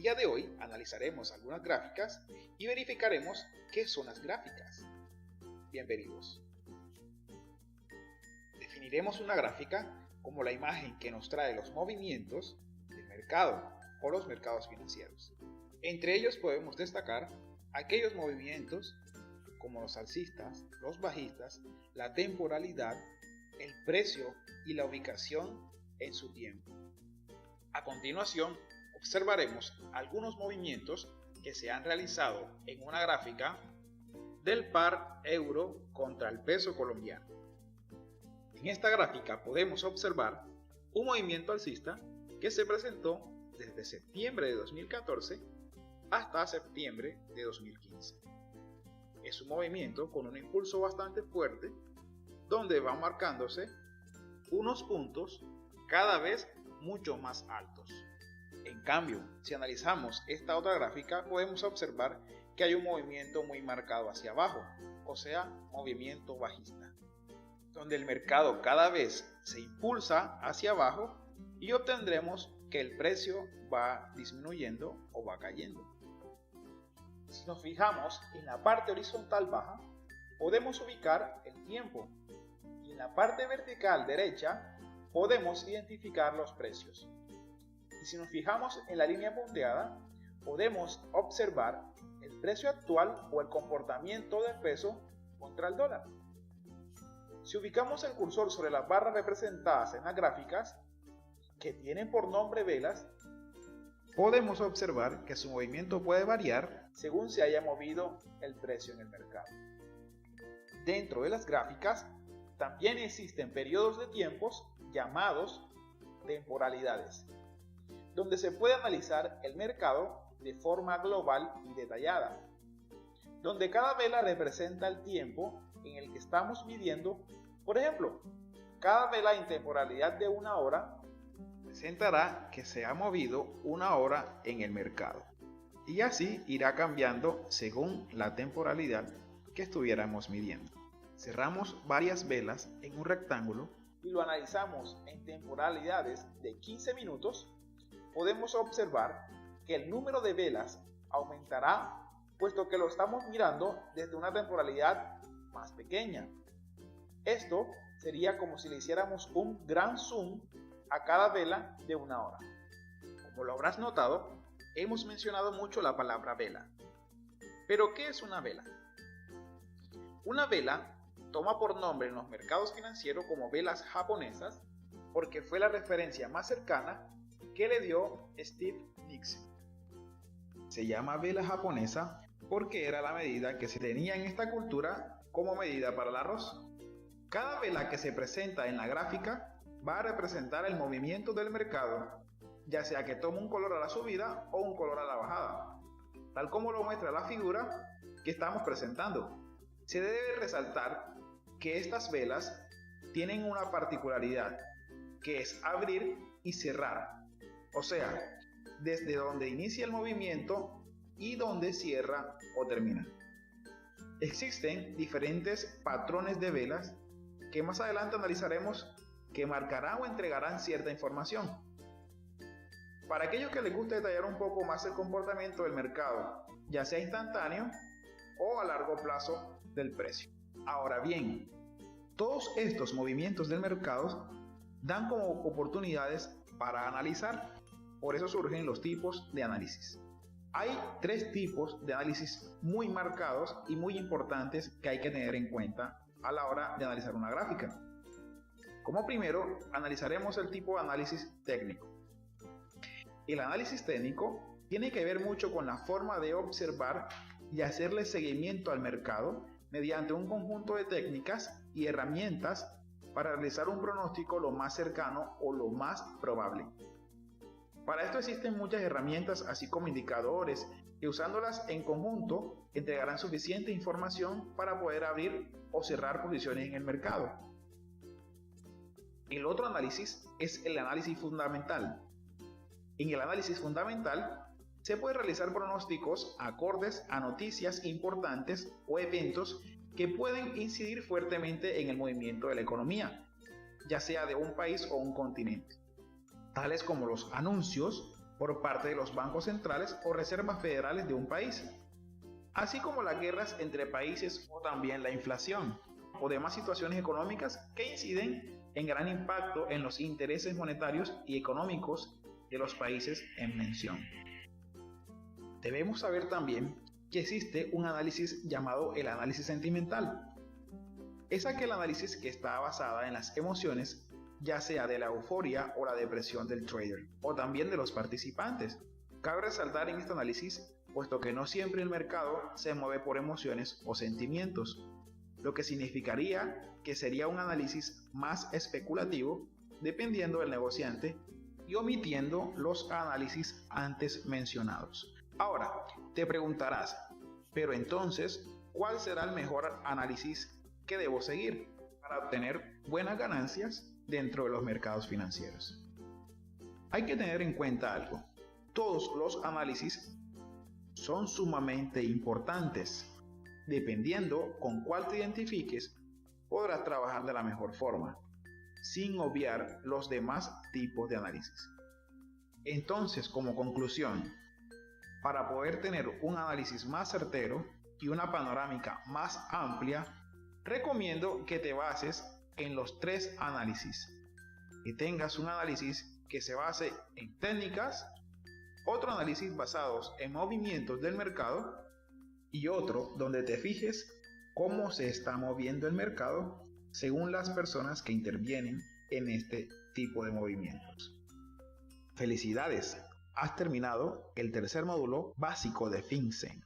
día de hoy analizaremos algunas gráficas y verificaremos qué son las gráficas. Bienvenidos. Definiremos una gráfica como la imagen que nos trae los movimientos del mercado o los mercados financieros. Entre ellos podemos destacar aquellos movimientos como los alcistas, los bajistas, la temporalidad, el precio y la ubicación en su tiempo. A continuación, observaremos algunos movimientos que se han realizado en una gráfica del par euro contra el peso colombiano. En esta gráfica podemos observar un movimiento alcista que se presentó desde septiembre de 2014 hasta septiembre de 2015. Es un movimiento con un impulso bastante fuerte donde van marcándose unos puntos cada vez mucho más altos. En cambio, si analizamos esta otra gráfica, podemos observar que hay un movimiento muy marcado hacia abajo, o sea, movimiento bajista, donde el mercado cada vez se impulsa hacia abajo y obtendremos que el precio va disminuyendo o va cayendo. Si nos fijamos en la parte horizontal baja, podemos ubicar el tiempo y en la parte vertical derecha podemos identificar los precios. Y si nos fijamos en la línea punteada, podemos observar el precio actual o el comportamiento del peso contra el dólar. Si ubicamos el cursor sobre las barras representadas en las gráficas, que tienen por nombre velas, podemos observar que su movimiento puede variar según se haya movido el precio en el mercado. Dentro de las gráficas, también existen periodos de tiempos llamados temporalidades, donde se puede analizar el mercado de forma global y detallada, donde cada vela representa el tiempo en el que estamos midiendo. Por ejemplo, cada vela en temporalidad de 1 hora presentará que se ha movido 1 hora en el mercado, y así irá cambiando según la temporalidad que estuviéramos midiendo. Cerramos varias velas en un rectángulo y lo analizamos en temporalidades de 15 minutos, podemos observar que el número de velas aumentará, puesto que lo estamos mirando desde una temporalidad más pequeña. Esto sería como si le hiciéramos un gran zoom a cada vela de 1 hora. Como lo habrás notado, hemos mencionado mucho la palabra vela. ¿Pero qué es una vela? Una vela toma por nombre en los mercados financieros como velas japonesas porque fue la referencia más cercana que le dio Steve Nissen. Se llama vela japonesa porque era la medida que se tenía en esta cultura como medida para el arroz. Cada vela que se presenta en la gráfica va a representar el movimiento del mercado, ya sea que tome un color a la subida o un color a la bajada, tal como lo muestra la figura que estamos presentando. Se debe resaltar que estas velas tienen una particularidad, que es abrir y cerrar, o sea, desde donde inicia el movimiento y donde cierra o termina. Existen diferentes patrones de velas que más adelante analizaremos que marcarán o entregarán cierta información. Para aquellos que les guste detallar un poco más el comportamiento del mercado, ya sea instantáneo o a largo plazo del precio. Ahora bien, todos estos movimientos del mercado dan como oportunidades para analizar, por eso surgen los tipos de análisis. Hay 3 tipos de análisis muy marcados y muy importantes que hay que tener en cuenta a la hora de analizar una gráfica. Como primero, analizaremos el tipo de análisis técnico. El análisis técnico tiene que ver mucho con la forma de observar y hacerle seguimiento al mercado mediante un conjunto de técnicas y herramientas para realizar un pronóstico lo más cercano o lo más probable. Para esto existen muchas herramientas, así como indicadores, que usándolas en conjunto entregarán suficiente información para poder abrir o cerrar posiciones en el mercado. El otro análisis es el análisis fundamental. En el análisis fundamental se puede realizar pronósticos acordes a noticias importantes o eventos que pueden incidir fuertemente en el movimiento de la economía, ya sea de un país o un continente, tales como los anuncios por parte de los bancos centrales o reservas federales de un país, así como las guerras entre países o también la inflación o demás situaciones económicas que inciden en gran impacto en los intereses monetarios y económicos de los países en mención. Debemos saber también que existe un análisis llamado el análisis sentimental. Es aquel análisis que está basada en las emociones, ya sea de la euforia o la depresión del trader, o también de los participantes. Cabe resaltar en este análisis, puesto que no siempre el mercado se mueve por emociones o sentimientos, lo que significaría que sería un análisis más especulativo dependiendo del negociante y omitiendo los análisis antes mencionados. Ahora, te preguntarás, pero entonces, ¿cuál será el mejor análisis que debo seguir para obtener buenas ganancias dentro de los mercados financieros? Hay que tener en cuenta algo. Todos los análisis son sumamente importantes. Dependiendo con cuál te identifiques, podrás trabajar de la mejor forma, sin obviar los demás tipos de análisis. Entonces, como conclusión, para poder tener un análisis más certero y una panorámica más amplia, recomiendo que te bases en los 3 análisis. Que tengas un análisis que se base en técnicas, otro análisis basados en movimientos del mercado y otro donde te fijes cómo se está moviendo el mercado según las personas que intervienen en este tipo de movimientos. ¡Felicidades! Has terminado el tercer módulo básico de FinCEN.